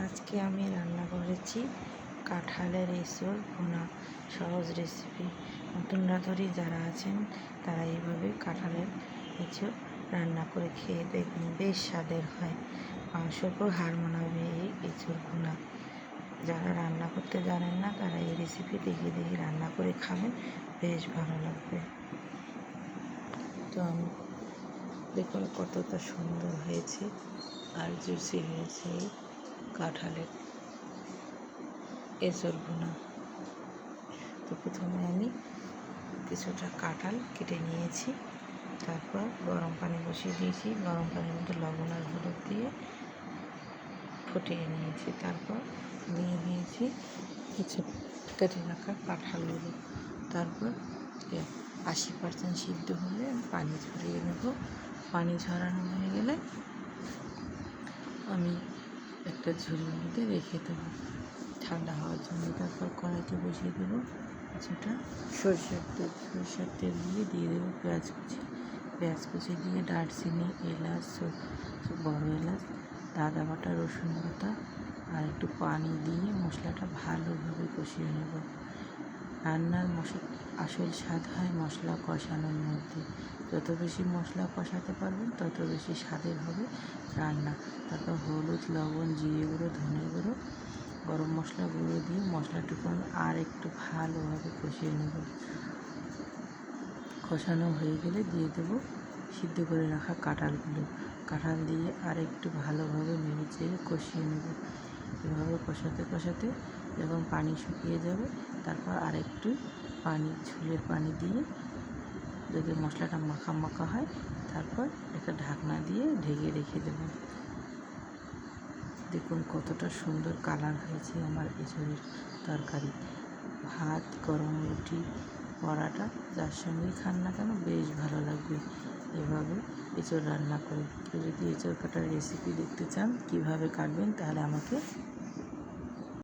আজকে আমি রান্না করেছি কাঁঠালের এঁচোড় ভুনা। সহজ রেসিপি। নতুন রাঁধুনি যারা আছেন তারা এইভাবে কাঁঠালের এঁচোড় রান্না করে খেয়ে দেখবেন, বেশ স্বাদের হয়। মাংসকেও হার মানাবে এই এঁচোড় ভুনা। যারা রান্না করতে জানেন না তারা এই রেসিপি দেখে দেখে রান্না করে খাবেন, বেশ ভালো লাগবে। তো আমি দেখুন কতটা সুন্দর হয়েছে আর জুসি হয়েছে এই কাঁঠালের এঁচোড় ভুনা। তো প্রথমে আমি কিছুটা কাঁঠাল কেটে নিয়েছি, তারপর গরম পানি বসিয়ে দিয়েছি। গরম পানির মধ্যে লবণ আর হলুদ দিয়ে ফুটিয়ে নিয়েছি। তারপর দিয়ে দিয়েছি কিছু কেটে রাখা কাঁঠালগুলো। তারপর 80% সিদ্ধ হলে পানি ঝরিয়ে নেব। পানি ঝরানো হয়ে গেলে আমি একটা ঝুড়ির মধ্যে রেখে দেবো ঠান্ডা হওয়ার জন্য। তারপর কড়াইতে বসিয়ে দেবো কিছুটা সরষের তেল দিয়ে দেবো পেঁয়াজ কুচি দিয়ে দারচিনি, এলাচ, বড় এলাচ, আদা বাটা, রসুন বাটা আর একটু পানি দিয়ে মশলাটা ভালোভাবে কষিয়ে নেব। রান্নার আসল স্বাদ হয় মশলা কষানোর মধ্যে। যত বেশি মশলা কষাতে পারবেন তত বেশি স্বাদের হবে রান্না। তারপর হলুদ, লবণ, জিরে গুঁড়ো, ধনে গুঁড়ো, গরম মশলা গুঁড়ো দিয়ে মশলাটুকু আর একটু ভালোভাবে কষিয়ে নেব। কষানো হয়ে গেলে দিয়ে দেবো সিদ্ধ করে রাখা কাঁঠালগুলো। কাঁঠাল দিয়ে আর একটু ভালোভাবে নেড়ে চেড়ে কষিয়ে নেব। এভাবে কষাতে কষাতে যখন পানি শুকিয়ে যাবে তারপর আরেকটু ঝোলের পানি দিয়ে যদি মশলাটা মাখা মাখা হয় তারপর একটা ঢাকনা দিয়ে ঢেকে রেখে দেব। দেখুন কতটা সুন্দর কালার হয়েছে আমার এঁচোড়ের তরকারি। ভাত, গরম রুটি, পরাটা যার সঙ্গেই খান না কেন বেশ ভালো লাগবে এভাবে এঁচোড় রান্না করে। কেউ যদি এঁচোড় কাটার রেসিপি দেখতে চান কীভাবে কাটবেন তাহলে আমাকে